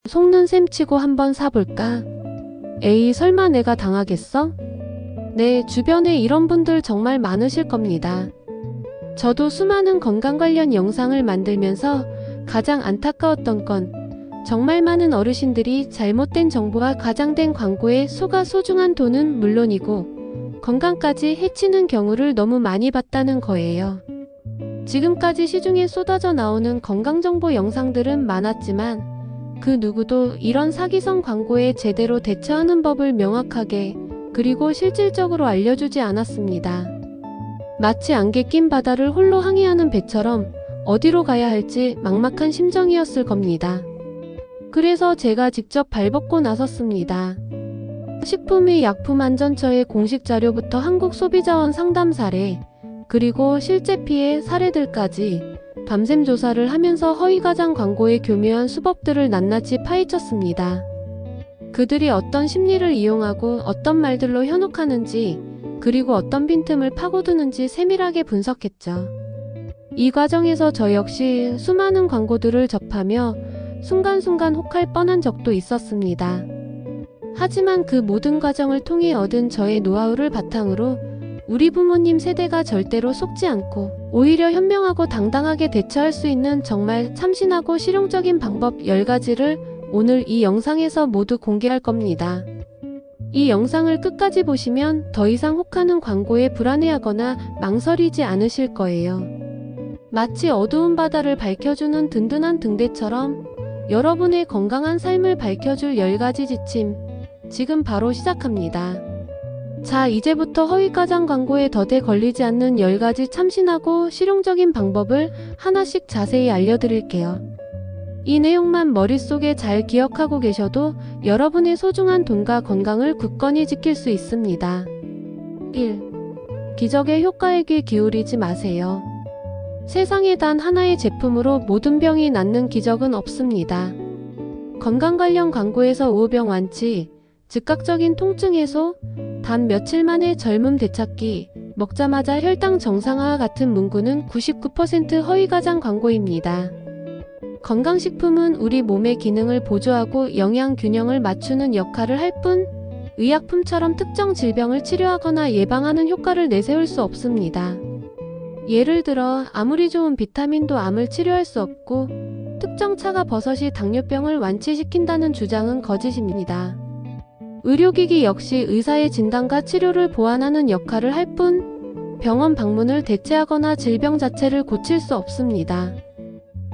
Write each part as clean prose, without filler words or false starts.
속는 셈 치고 한번 사볼까? 에이, 설마 내가 당하겠어? 네, 주변에 이런 분들 정말 많으실 겁니다. 저도 수많은 건강 관련 영상을 만들면서 가장 안타까웠던 건 정말 많은 어르신들이 잘못된 정보와 과장된 광고에 속아 소중한 돈은 물론이고 건강까지 해치는 경우를 너무 많이 봤다는 거예요. 지금까지 시중에 쏟아져 나오는 건강정보 영상들은 많았지만 그 누구도 이런 사기성 광고에 제대로 대처하는 법을 명확하게 그리고 실질적으로 알려주지 않았습니다. 마치 안개 낀 바다를 홀로 항해하는 배처럼 어디로 가야 할지 막막한 심정이었을 겁니다. 그래서 제가 직접 발벗고 나섰습니다. 식품의약품안전처의 공식 자료부터 한국소비자원 상담 사례, 그리고 실제 피해 사례들까지 밤샘 조사를 하면서 허위과장 광고의 교묘한 수법들을 낱낱이 파헤쳤습니다. 그들이 어떤 심리를 이용하고 어떤 말들로 현혹하는지, 그리고 어떤 빈틈을 파고드는지 세밀하게 분석했죠. 이 과정에서 저 역시 수많은 광고들을 접하며 순간순간 혹할 뻔한 적도 있었습니다. 하지만 그 모든 과정을 통해 얻은 저의 노하우를 바탕으로 우리 부모님 세대가 절대로 속지 않고 오히려 현명하고 당당하게 대처할 수 있는 정말 참신하고 실용적인 방법 10가지를 오늘 이 영상에서 모두 공개할 겁니다. 이 영상을 끝까지 보시면 더 이상 혹하는 광고에 불안해하거나 망설이지 않으실 거예요. 마치 어두운 바다를 밝혀주는 든든한 등대처럼 여러분의 건강한 삶을 밝혀줄 10가지 지침, 지금 바로 시작합니다. 자, 이제부터 허위과장 광고에 더대 걸리지 않는 10가지 참신하고 실용적인 방법을 하나씩 자세히 알려드릴게요. 이 내용만 머릿속에 잘 기억하고 계셔도 여러분의 소중한 돈과 건강을 굳건히 지킬 수 있습니다. 1. 기적의 효과에 귀 기울이지 마세요. 세상에 단 하나의 제품으로 모든 병이 낫는 기적은 없습니다. 건강 관련 광고에서 우울병 완치, 즉각적인 통증 해소, 단 며칠 만에 젊음 되찾기, 먹자마자 혈당 정상화와 같은 문구는 99% 허위과장 광고입니다. 건강식품은 우리 몸의 기능을 보조하고 영양 균형을 맞추는 역할을 할 뿐, 의약품처럼 특정 질병을 치료하거나 예방하는 효과를 내세울 수 없습니다. 예를 들어 아무리 좋은 비타민도 암을 치료할 수 없고, 특정 차가버섯이 당뇨병을 완치시킨다는 주장은 거짓입니다. 의료기기 역시 의사의 진단과 치료를 보완하는 역할을 할 뿐, 병원 방문을 대체하거나 질병 자체를 고칠 수 없습니다.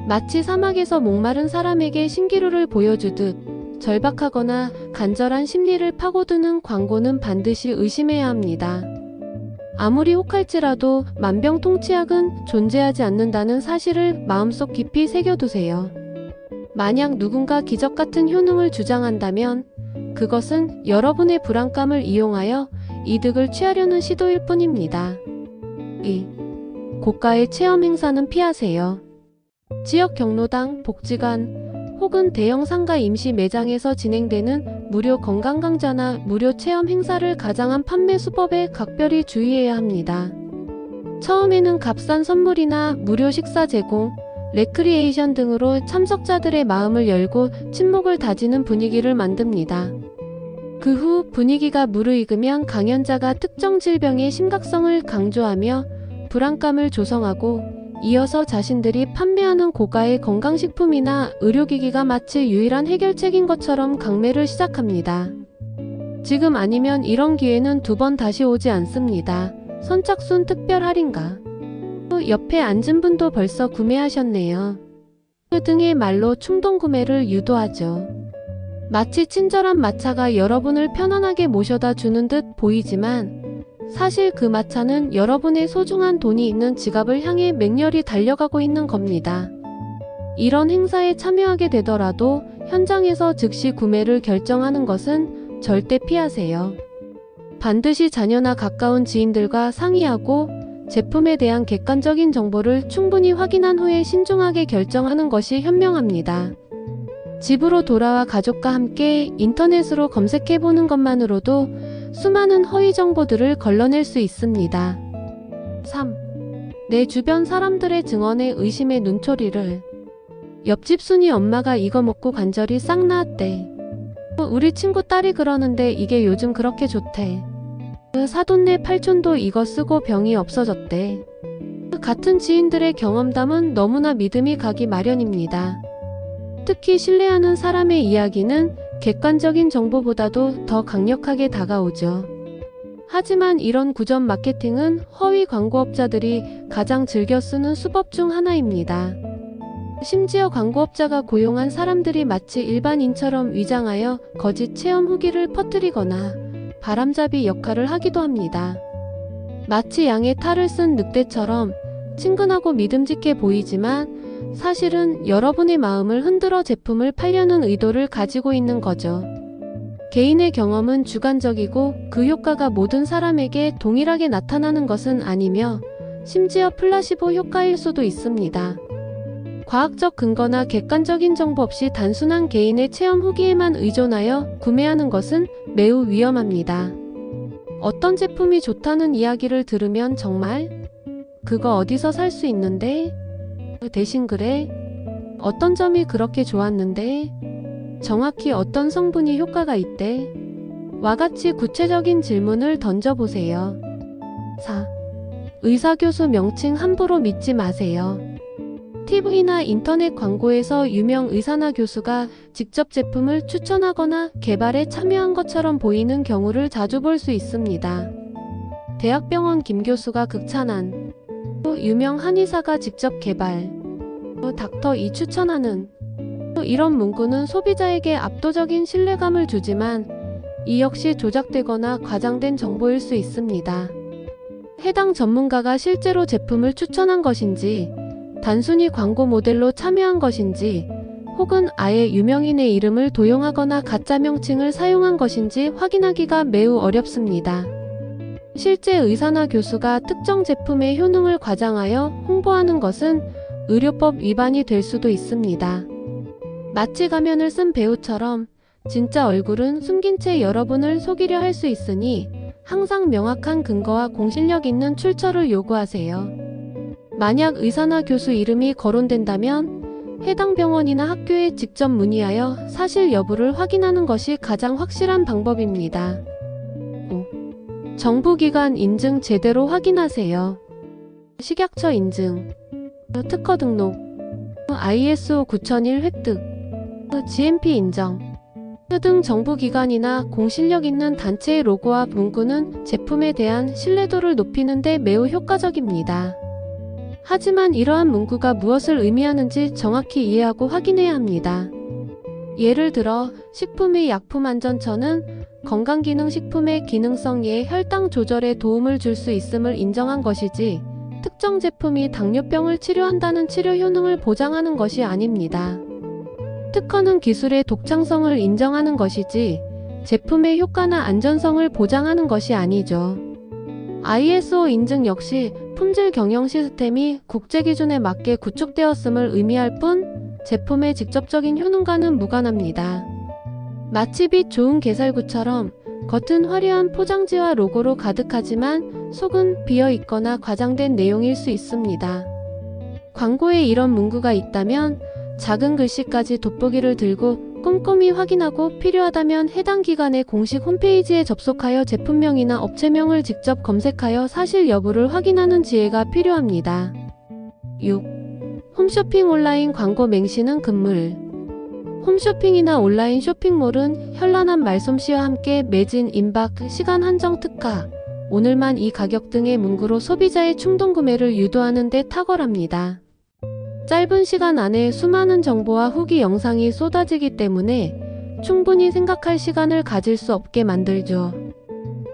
마치 사막에서 목마른 사람에게 신기루를 보여주듯 절박하거나 간절한 심리를 파고드는 광고는 반드시 의심해야 합니다. 아무리 혹할지라도 만병통치약은 존재하지 않는다는 사실을 마음속 깊이 새겨두세요. 만약 누군가 기적 같은 효능을 주장한다면 그것은 여러분의 불안감을 이용하여 이득을 취하려는 시도일 뿐입니다. 2. 고가의 체험 행사는 피하세요. 지역 경로당, 복지관 혹은 대형 상가 임시 매장에서 진행되는 무료 건강강좌나 무료 체험 행사를 가장한 판매 수법에 각별히 주의해야 합니다. 처음에는 값싼 선물이나 무료 식사 제공, 레크리에이션 등으로 참석자들의 마음을 열고 친목을 다지는 분위기를 만듭니다. 그 후 분위기가 무르익으면 강연자가 특정 질병의 심각성을 강조하며 불안감을 조성하고 이어서 자신들이 판매하는 고가의 건강식품이나 의료기기가 마치 유일한 해결책인 것처럼 강매를 시작합니다. 지금 아니면 이런 기회는 두 번 다시 오지 않습니다. 선착순 특별 할인가? 옆에 앉은 분도 벌써 구매하셨네요. 등의 말로 충동 구매를 유도하죠. 마치 친절한 마차가 여러분을 편안하게 모셔다 주는 듯 보이지만 사실 그 마차는 여러분의 소중한 돈이 있는 지갑을 향해 맹렬히 달려가고 있는 겁니다. 이런 행사에 참여하게 되더라도 현장에서 즉시 구매를 결정하는 것은 절대 피하세요. 반드시 자녀나 가까운 지인들과 상의하고 제품에 대한 객관적인 정보를 충분히 확인한 후에 신중하게 결정하는 것이 현명합니다. 집으로 돌아와 가족과 함께 인터넷으로 검색해보는 것만으로도 수많은 허위 정보들을 걸러낼 수 있습니다. 3. 내 주변 사람들의 증언에 의심의 눈초리를. 옆집 순이 엄마가 이거 먹고 관절이 싹 나았대. 우리 친구 딸이 그러는데 이게 요즘 그렇게 좋대. 사돈네 팔촌도 이거 쓰고 병이 없어졌대. 같은 지인들의 경험담은 너무나 믿음이 가기 마련입니다. 특히 신뢰하는 사람의 이야기는 객관적인 정보보다도 더 강력하게 다가오죠. 하지만 이런 구전 마케팅은 허위 광고업자들이 가장 즐겨 쓰는 수법 중 하나입니다. 심지어 광고업자가 고용한 사람들이 마치 일반인처럼 위장하여 거짓 체험 후기를 퍼뜨리거나 바람잡이 역할을 하기도 합니다. 마치 양의 탈을 쓴 늑대처럼 친근하고 믿음직해 보이지만 사실은 여러분의 마음을 흔들어 제품을 팔려는 의도를 가지고 있는 거죠. 개인의 경험은 주관적이고 그 효과가 모든 사람에게 동일하게 나타나는 것은 아니며 심지어 플라시보 효과일 수도 있습니다. 과학적 근거나 객관적인 정보 없이 단순한 개인의 체험 후기에만 의존하여 구매하는 것은 매우 위험합니다. 어떤 제품이 좋다는 이야기를 들으면 정말 그거 어디서 살 수 있는데? 대신 그래? 어떤 점이 그렇게 좋았는데? 정확히 어떤 성분이 효과가 있대? 와 같이 구체적인 질문을 던져보세요. 4. 의사교수 명칭 함부로 믿지 마세요. TV나 인터넷 광고에서 유명 의사나 교수가 직접 제품을 추천하거나 개발에 참여한 것처럼 보이는 경우를 자주 볼 수 있습니다. 대학병원 김 교수가 극찬한, 또 유명 한의사가 직접 개발, 또 닥터 이 추천하는, 또 이런 문구는 소비자에게 압도적인 신뢰감을 주지만 이 역시 조작되거나 과장된 정보일 수 있습니다. 해당 전문가가 실제로 제품을 추천한 것인지, 단순히 광고 모델로 참여한 것인지, 혹은 아예 유명인의 이름을 도용하거나 가짜 명칭을 사용한 것인지 확인하기가 매우 어렵습니다. 실제 의사나 교수가 특정 제품의 효능을 과장하여 홍보하는 것은 의료법 위반이 될 수도 있습니다. 마치 가면을 쓴 배우처럼 진짜 얼굴은 숨긴 채 여러분을 속이려 할 수 있으니 항상 명확한 근거와 공신력 있는 출처를 요구하세요. 만약 의사나 교수 이름이 거론된다면 해당 병원이나 학교에 직접 문의하여 사실 여부를 확인하는 것이 가장 확실한 방법입니다. 5. 정부기관 인증 제대로 확인하세요. 식약처 인증, 특허 등록, ISO 9001 획득, GMP 인정 등 정부기관이나 공신력 있는 단체의 로고와 문구는 제품에 대한 신뢰도를 높이는 데 매우 효과적입니다. 하지만 이러한 문구가 무엇을 의미하는지 정확히 이해하고 확인해야 합니다. 예를 들어 식품의약품안전처는 건강기능식품의 기능성에 혈당 조절에 도움을 줄 수 있음을 인정한 것이지 특정 제품이 당뇨병을 치료한다는 치료 효능을 보장하는 것이 아닙니다. 특허는 기술의 독창성을 인정하는 것이지 제품의 효과나 안전성을 보장하는 것이 아니죠. ISO 인증 역시 품질 경영 시스템이 국제 기준에 맞게 구축되었음을 의미할 뿐 제품의 직접적인 효능과는 무관합니다. 마치 빛 좋은 게살구처럼 겉은 화려한 포장지와 로고로 가득하지만 속은 비어 있거나 과장된 내용일 수 있습니다. 광고에 이런 문구가 있다면 작은 글씨까지 돋보기를 들고 꼼꼼히 확인하고 필요하다면 해당 기관의 공식 홈페이지에 접속하여 제품명이나 업체명을 직접 검색하여 사실 여부를 확인하는 지혜가 필요합니다. 6. 홈쇼핑 온라인 광고 맹신은 금물. 홈쇼핑이나 온라인 쇼핑몰은 현란한 말솜씨와 함께 매진, 임박, 시간 한정 특가, 오늘만 이 가격 등의 문구로 소비자의 충동구매를 유도하는 데 탁월합니다. 짧은 시간 안에 수많은 정보와 후기 영상이 쏟아지기 때문에 충분히 생각할 시간을 가질 수 없게 만들죠.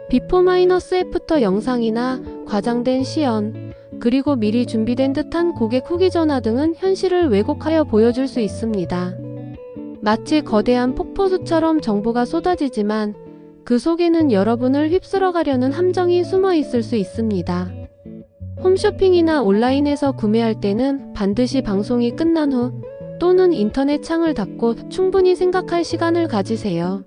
비포 마이너스 애프터 영상이나 과장된 시연, 그리고 미리 준비된 듯한 고객 후기 전화 등은 현실을 왜곡하여 보여줄 수 있습니다. 마치 거대한 폭포수처럼 정보가 쏟아지지만 그 속에는 여러분을 휩쓸어 가려는 함정이 숨어 있을 수 있습니다. 홈쇼핑이나 온라인에서 구매할 때는 반드시 방송이 끝난 후 또는 인터넷 창을 닫고 충분히 생각할 시간을 가지세요.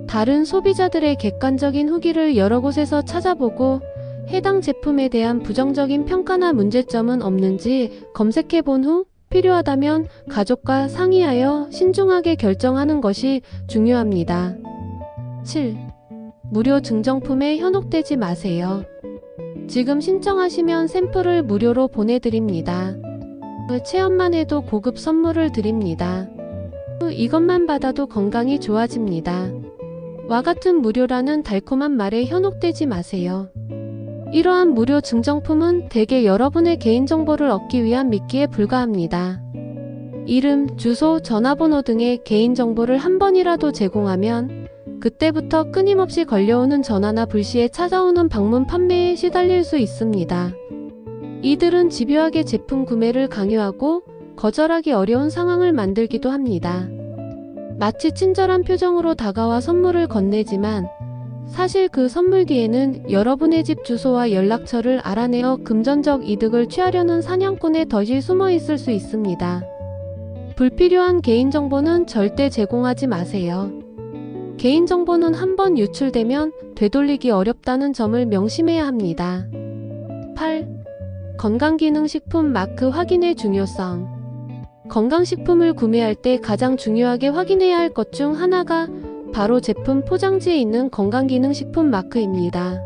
다른 소비자들의 객관적인 후기를 여러 곳에서 찾아보고 해당 제품에 대한 부정적인 평가나 문제점은 없는지 검색해 본 후 필요하다면 가족과 상의하여 신중하게 결정하는 것이 중요합니다. 7. 무료 증정품에 현혹되지 마세요. 지금 신청하시면 샘플을 무료로 보내드립니다. 그 체험만 해도 고급 선물을 드립니다. 이것만 받아도 건강이 좋아집니다. 와 같은 무료라는 달콤한 말에 현혹되지 마세요. 이러한 무료 증정품은 대개 여러분의 개인정보를 얻기 위한 미끼에 불과합니다. 이름, 주소, 전화번호 등의 개인정보를 한 번이라도 제공하면 그때부터 끊임없이 걸려오는 전화나 불시에 찾아오는 방문 판매에 시달릴 수 있습니다. 이들은 집요하게 제품 구매를 강요하고 거절하기 어려운 상황을 만들기도 합니다. 마치 친절한 표정으로 다가와 선물을 건네지만 사실 그 선물 뒤에는 여러분의 집 주소와 연락처를 알아내어 금전적 이득을 취하려는 사냥꾼의 덫이 숨어 있을 수 있습니다. 불필요한 개인정보는 절대 제공하지 마세요. 개인정보는 한번 유출되면 되돌리기 어렵다는 점을 명심해야 합니다. 8. 건강기능식품 마크 확인의 중요성. 건강식품을 구매할 때 가장 중요하게 확인해야 할 것 중 하나가 바로 제품 포장지에 있는 건강기능식품 마크입니다.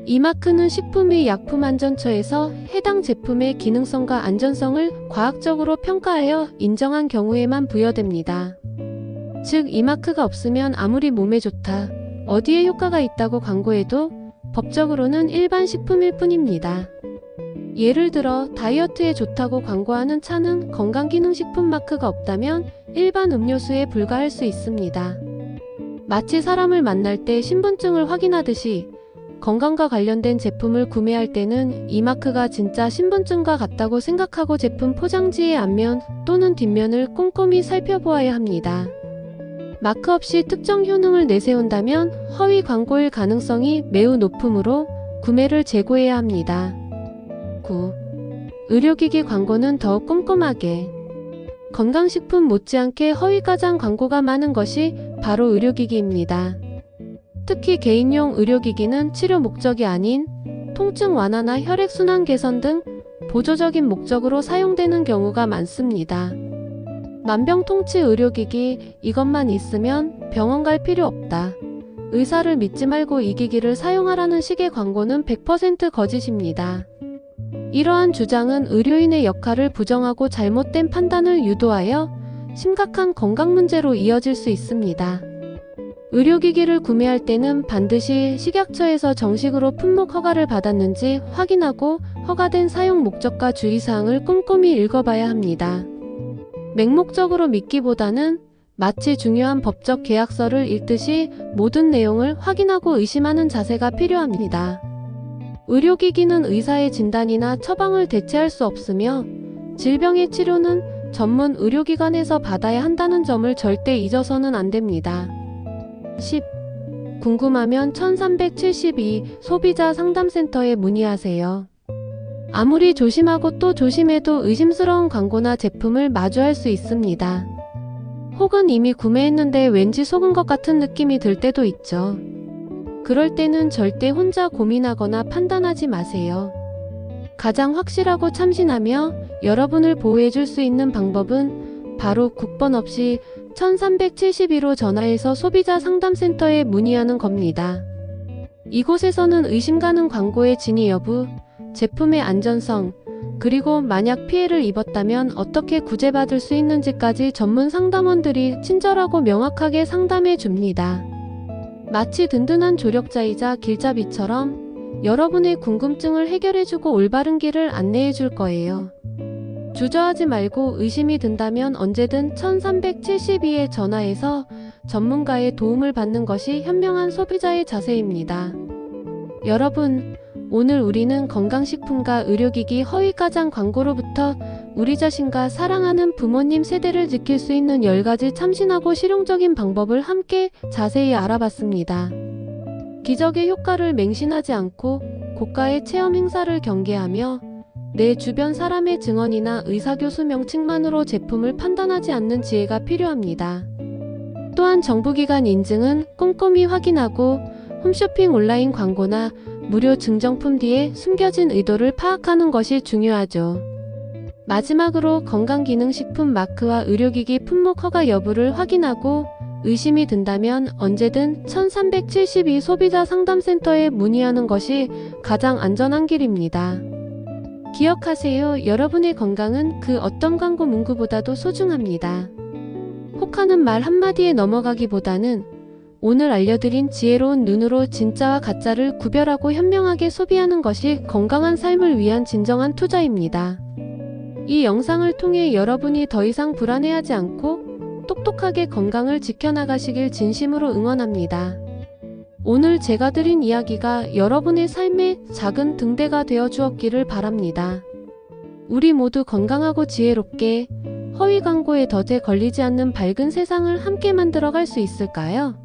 이 마크는 식품의약품안전처에서 해당 제품의 기능성과 안전성을 과학적으로 평가하여 인정한 경우에만 부여됩니다. 즉, 이 마크가 없으면 아무리 몸에 좋다, 어디에 효과가 있다고 광고해도 법적으로는 일반 식품일 뿐입니다. 예를 들어 다이어트에 좋다고 광고하는 차는 건강기능식품 마크가 없다면 일반 음료수에 불과할 수 있습니다. 마치 사람을 만날 때 신분증을 확인하듯이 건강과 관련된 제품을 구매할 때는 이 마크가 진짜 신분증과 같다고 생각하고 제품 포장지의 앞면 또는 뒷면을 꼼꼼히 살펴보아야 합니다. 마크 없이 특정 효능을 내세운다면 허위 광고일 가능성이 매우 높으므로 구매를 재고해야 합니다. 9. 의료기기 광고는 더욱 꼼꼼하게. 건강식품 못지않게 허위가장 광고가 많은 것이 바로 의료기기입니다. 특히 개인용 의료기기는 치료 목적이 아닌 통증 완화나 혈액순환 개선 등 보조적인 목적으로 사용되는 경우가 많습니다. 만병통치 의료기기, 이것만 있으면 병원 갈 필요 없다. 의사를 믿지 말고 이 기기를 사용하라는 식의 광고는 100% 거짓입니다. 이러한 주장은 의료인의 역할을 부정하고 잘못된 판단을 유도하여 심각한 건강 문제로 이어질 수 있습니다. 의료기기를 구매할 때는 반드시 식약처에서 정식으로 품목 허가를 받았는지 확인하고 허가된 사용 목적과 주의사항을 꼼꼼히 읽어봐야 합니다. 맹목적으로 믿기보다는 마치 중요한 법적 계약서를 읽듯이 모든 내용을 확인하고 의심하는 자세가 필요합니다. 의료기기는 의사의 진단이나 처방을 대체할 수 없으며 질병의 치료는 전문 의료기관에서 받아야 한다는 점을 절대 잊어서는 안 됩니다. 10. 궁금하면 1372 소비자 상담센터에 문의하세요. 아무리 조심하고 또 조심해도 의심스러운 광고나 제품을 마주할 수 있습니다. 혹은 이미 구매했는데 왠지 속은 것 같은 느낌이 들 때도 있죠. 그럴 때는 절대 혼자 고민하거나 판단하지 마세요. 가장 확실하고 참신하며 여러분을 보호해줄 수 있는 방법은 바로 국번 없이 1372로 전화해서 소비자 상담센터에 문의하는 겁니다. 이곳에서는 의심 가는 광고의 진위 여부, 제품의 안전성, 그리고 만약 피해를 입었다면 어떻게 구제받을 수 있는지까지 전문 상담원들이 친절하고 명확하게 상담해 줍니다. 마치 든든한 조력자이자 길잡이처럼 여러분의 궁금증을 해결해주고 올바른 길을 안내해줄 거예요. 주저하지 말고 의심이 든다면 언제든 1372에 전화해서 전문가의 도움을 받는 것이 현명한 소비자의 자세입니다. 여러분, 오늘 우리는 건강식품과 의료기기 허위가장 광고로부터 우리 자신과 사랑하는 부모님 세대를 지킬 수 있는 10가지 참신하고 실용적인 방법을 함께 자세히 알아봤습니다. 기적의 효과를 맹신하지 않고 고가의 체험 행사를 경계하며 내 주변 사람의 증언이나 의사교수 명칭만으로 제품을 판단하지 않는 지혜가 필요합니다. 또한 정부기관 인증은 꼼꼼히 확인하고 홈쇼핑 온라인 광고나 무료 증정품 뒤에 숨겨진 의도를 파악하는 것이 중요하죠. 마지막으로 건강기능식품 마크와 의료기기 품목 허가 여부를 확인하고 의심이 든다면 언제든 1372 소비자 상담센터에 문의하는 것이 가장 안전한 길입니다. 기억하세요. 여러분의 건강은 그 어떤 광고 문구보다도 소중합니다. 혹하는 말 한마디에 넘어가기보다는 오늘 알려드린 지혜로운 눈으로 진짜와 가짜를 구별하고 현명하게 소비하는 것이 건강한 삶을 위한 진정한 투자입니다. 이 영상을 통해 여러분이 더 이상 불안해하지 않고 똑똑하게 건강을 지켜나가시길 진심으로 응원합니다. 오늘 제가 드린 이야기가 여러분의 삶의 작은 등대가 되어 주었기를 바랍니다. 우리 모두 건강하고 지혜롭게 허위 광고에 덫에 걸리지 않는 밝은 세상을 함께 만들어갈 수 있을까요?